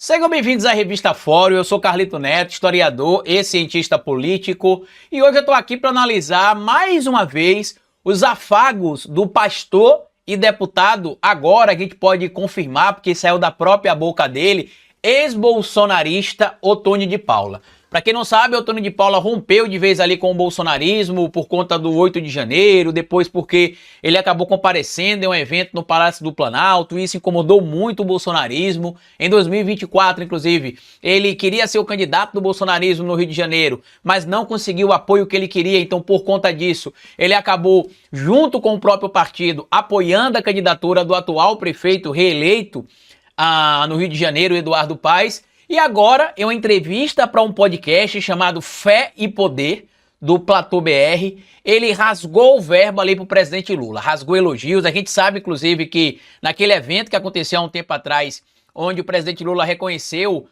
Sejam bem-vindos à Revista Fórum, eu sou Carlito Neto, historiador e cientista político, e hoje eu estou aqui para analisar mais uma vez os afagos do pastor e deputado, agora a gente pode confirmar, porque saiu da própria boca dele, ex-bolsonarista Otônio de Paula. Para quem não sabe, Otônio de Paula rompeu de vez ali com o bolsonarismo por conta do 8 de janeiro, depois porque ele acabou comparecendo em um evento no Palácio do Planalto, e isso incomodou muito o bolsonarismo. Em 2024, inclusive, ele queria ser o candidato do bolsonarismo no Rio de Janeiro, mas não conseguiu o apoio que ele queria, então por conta disso, ele acabou, junto com o próprio partido, apoiando a candidatura do atual prefeito reeleito no Rio de Janeiro, Eduardo Paes. E agora, em uma entrevista para um podcast chamado Fé e Poder, do Platô BR, ele rasgou o verbo ali para o presidente Lula, rasgou elogios. A gente sabe, inclusive, que naquele evento que aconteceu há um tempo atrás, onde o presidente Lula reconheceu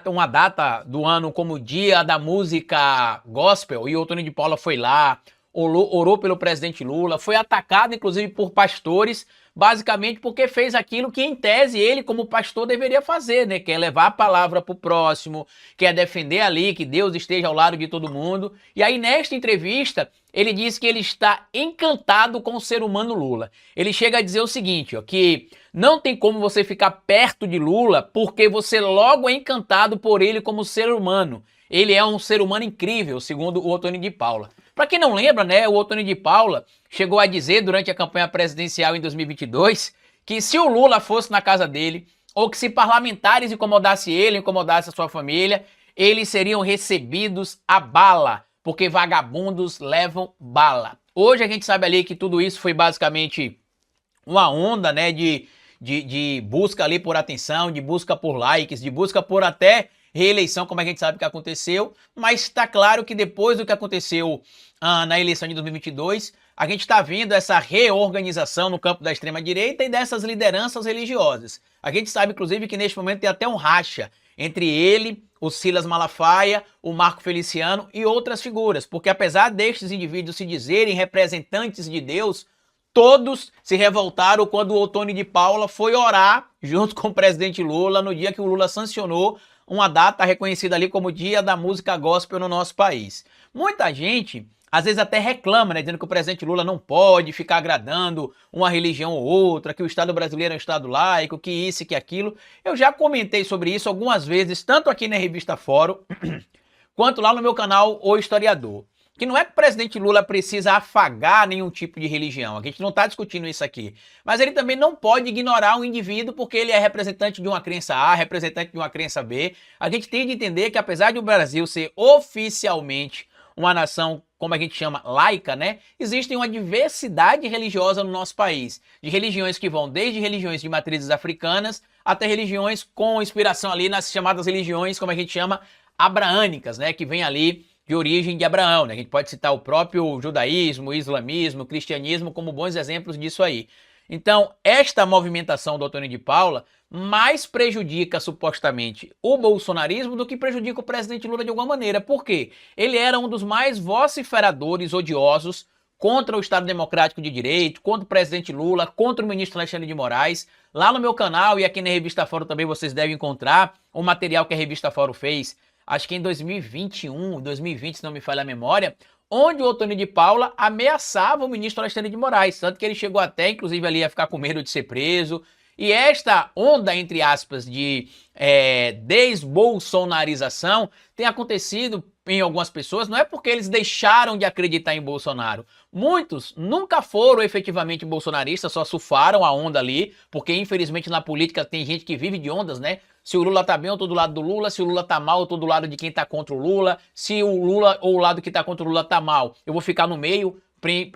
uma data do ano como Dia da Música Gospel, e o Otônio de Paula foi lá, orou pelo presidente Lula, foi atacado, inclusive, por pastores, basicamente porque fez aquilo que, em tese, ele, como pastor, deveria fazer, né? Que é levar a palavra para o próximo, que é defender ali que Deus esteja ao lado de todo mundo. E aí, nesta entrevista, ele diz que ele está encantado com o ser humano Lula. Ele chega a dizer o seguinte, ó, que não tem como você ficar perto de Lula porque você logo é encantado por ele como ser humano. Ele é um ser humano incrível, segundo o Otônio de Paula. Para quem não lembra, né, o Otônio de Paula chegou a dizer durante a campanha presidencial em 2022 que se o Lula fosse na casa dele, ou que se parlamentares incomodassem ele, incomodassem a sua família, eles seriam recebidos a bala, porque vagabundos levam bala. Hoje a gente sabe ali que tudo isso foi basicamente uma onda, né, de busca ali por atenção, de busca por likes, de busca por até reeleição, como a gente sabe que aconteceu, mas está claro que depois do que aconteceu na eleição de 2022, a gente está vendo essa reorganização no campo da extrema-direita e dessas lideranças religiosas. A gente sabe, inclusive, que neste momento tem até um racha entre ele, o Silas Malafaia, o Marco Feliciano e outras figuras, porque apesar destes indivíduos se dizerem representantes de Deus, todos se revoltaram quando o Otônio de Paula foi orar junto com o presidente Lula no dia que o Lula sancionou uma data reconhecida ali como Dia da Música Gospel no nosso país. Muita gente, às vezes até reclama, né, dizendo que o presidente Lula não pode ficar agradando uma religião ou outra, que o Estado brasileiro é um Estado laico, que isso e que aquilo. Eu já comentei sobre isso algumas vezes, tanto aqui na Revista Fórum, quanto lá no meu canal O Historiador. Que não é que o presidente Lula precisa afagar nenhum tipo de religião, a gente não está discutindo isso aqui. Mas ele também não pode ignorar um indivíduo porque ele é representante de uma crença A, representante de uma crença B. A gente tem de entender que apesar de o Brasil ser oficialmente uma nação, como a gente chama, laica, né? Existe uma diversidade religiosa no nosso país. De religiões que vão desde religiões de matrizes africanas até religiões com inspiração ali nas chamadas religiões, como a gente chama, abraânicas, né? Que vem ali de origem de Abraão, né? A gente pode citar o próprio judaísmo, o islamismo, o cristianismo como bons exemplos disso aí. Então, esta movimentação do Otônio de Paula mais prejudica supostamente o bolsonarismo do que prejudica o presidente Lula de alguma maneira. Por quê? Ele era um dos mais vociferadores odiosos contra o Estado Democrático de Direito, contra o presidente Lula, contra o ministro Alexandre de Moraes. Lá no meu canal e aqui na Revista Fórum também vocês devem encontrar o material que a Revista Fórum fez, acho que em 2021, 2020, se não me falha a memória, onde o Otônio de Paula ameaçava o ministro Alexandre de Moraes, tanto que ele chegou até, inclusive, ali a ficar com medo de ser preso. E esta onda, entre aspas, de desbolsonarização tem acontecido em algumas pessoas, não é porque eles deixaram de acreditar em Bolsonaro. Muitos nunca foram efetivamente bolsonaristas, só surfaram a onda ali, porque infelizmente na política tem gente que vive de ondas, né? Se o Lula tá bem, eu tô do lado do Lula. Se o Lula tá mal, eu tô do lado de quem tá contra o Lula. Se o Lula ou o lado que tá contra o Lula tá mal, eu vou ficar no meio,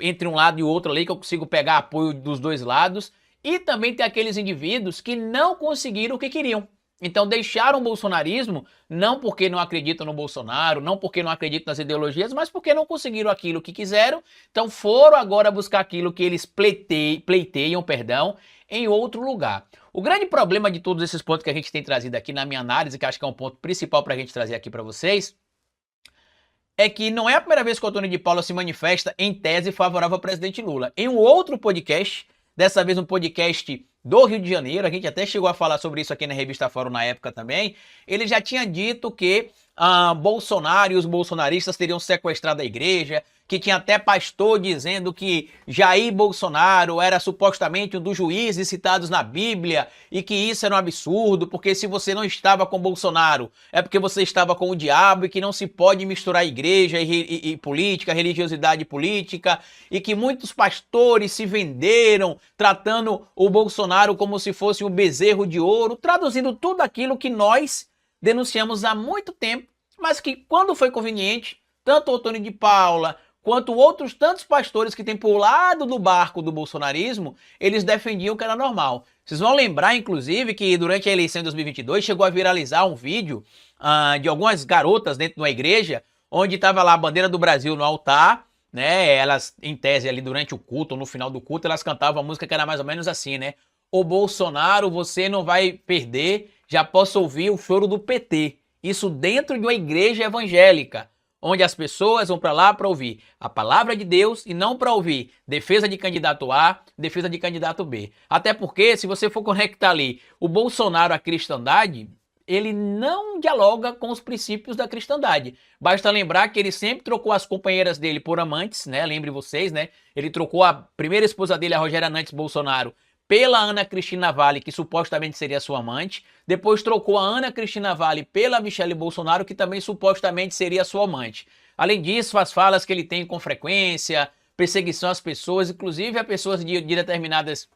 entre um lado e o outro ali, que eu consigo pegar apoio dos dois lados. E também tem aqueles indivíduos que não conseguiram o que queriam. Então deixaram o bolsonarismo não porque não acreditam no Bolsonaro, não porque não acreditam nas ideologias, mas porque não conseguiram aquilo que quiseram. Então foram agora buscar aquilo que eles pleiteiam, em outro lugar. O grande problema de todos esses pontos que a gente tem trazido aqui na minha análise, que acho que é um ponto principal para a gente trazer aqui para vocês, é que não é a primeira vez que o Otônio de Paula se manifesta em tese favorável ao presidente Lula. Em um outro podcast, dessa vez um podcast do Rio de Janeiro, a gente até chegou a falar sobre isso aqui na Revista Fórum na época também, ele já tinha dito que Bolsonaro e os bolsonaristas teriam sequestrado a igreja, que tinha até pastor dizendo que Jair Bolsonaro era supostamente um dos juízes citados na Bíblia e que isso era um absurdo, porque se você não estava com Bolsonaro é porque você estava com o diabo e que não se pode misturar igreja e política, religiosidade e política, e que muitos pastores se venderam tratando o Bolsonaro como se fosse um bezerro de ouro, traduzindo tudo aquilo que nós denunciamos há muito tempo, mas que quando foi conveniente, tanto o Otônio de Paula quanto outros tantos pastores que têm pulado do barco do bolsonarismo, eles defendiam que era normal. Vocês vão lembrar, inclusive, que durante a eleição de 2022 chegou a viralizar um vídeo de algumas garotas dentro de uma igreja, onde estava lá a bandeira do Brasil no altar, né? Elas, em tese, ali durante o culto, ou no final do culto, elas cantavam a música que era mais ou menos assim, né? O Bolsonaro, você não vai perder, já posso ouvir o choro do PT. Isso dentro de uma igreja evangélica, onde as pessoas vão para lá para ouvir a palavra de Deus e não para ouvir defesa de candidato A, defesa de candidato B. Até porque, se você for conectar ali o Bolsonaro à cristandade, ele não dialoga com os princípios da cristandade. Basta lembrar que ele sempre trocou as companheiras dele por amantes, né? Lembre vocês, né? Ele trocou a primeira esposa dele, a Rogéria Nantes Bolsonaro, pela Ana Cristina Valle, que supostamente seria sua amante. Depois trocou a Ana Cristina Valle pela Michele Bolsonaro, que também supostamente seria sua amante. Além disso, as falas que ele tem com frequência, perseguição às pessoas, inclusive a pessoas de determinadas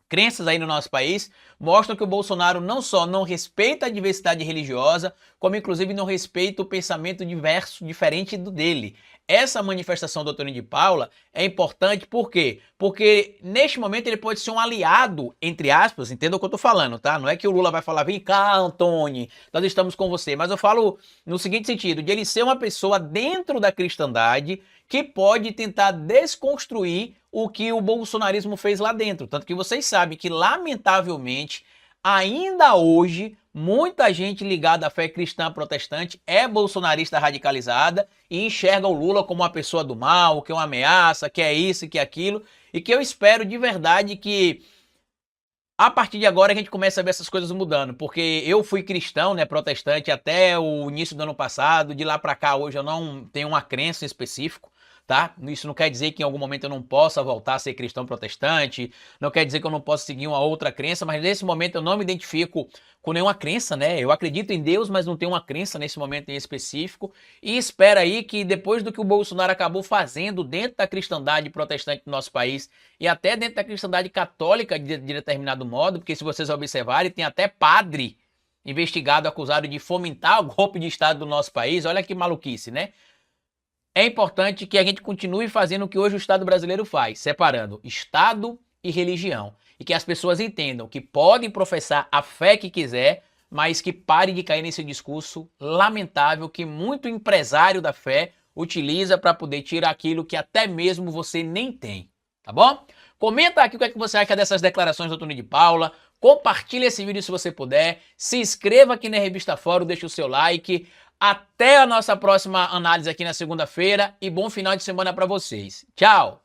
crenças aí no nosso país, mostram que o Bolsonaro não só não respeita a diversidade religiosa, como inclusive não respeita o pensamento diverso, diferente do dele. Essa manifestação do Otônio de Paula é importante, por quê? Porque neste momento ele pode ser um aliado, entre aspas, entenda o que eu tô falando, tá? Não é que o Lula vai falar, vem cá, Antônio, nós estamos com você, mas eu falo no seguinte sentido, de ele ser uma pessoa dentro da cristandade que pode tentar desconstruir o que o bolsonarismo fez lá dentro. Tanto que vocês sabem que, lamentavelmente, ainda hoje, muita gente ligada à fé cristã protestante é bolsonarista radicalizada e enxerga o Lula como uma pessoa do mal, que é uma ameaça, que é isso, que é aquilo. E que eu espero de verdade que a partir de agora a gente começa a ver essas coisas mudando, porque eu fui cristão, né, protestante até o início do ano passado, de lá pra cá hoje eu não tenho uma crença em específico, tá? Isso não quer dizer que em algum momento eu não possa voltar a ser cristão protestante, não quer dizer que eu não possa seguir uma outra crença, mas nesse momento eu não me identifico com nenhuma crença, né? Eu acredito em Deus, mas não tenho uma crença nesse momento em específico, e espero aí que depois do que o Bolsonaro acabou fazendo dentro da cristandade protestante do nosso país, e até dentro da cristandade católica de determinado modo, porque se vocês observarem, tem até padre investigado, acusado de fomentar o golpe de Estado do nosso país, olha que maluquice, né? É importante que a gente continue fazendo o que hoje o Estado brasileiro faz, separando Estado e religião. E que as pessoas entendam que podem professar a fé que quiser, mas que parem de cair nesse discurso lamentável que muito empresário da fé utiliza para poder tirar aquilo que até mesmo você nem tem, tá bom? Comenta aqui o que é que você acha dessas declarações do Otônio de Paula, compartilha esse vídeo se você puder, se inscreva aqui na Revista Fórum, deixa o seu like. Até a nossa próxima análise aqui na segunda-feira e bom final de semana para vocês. Tchau!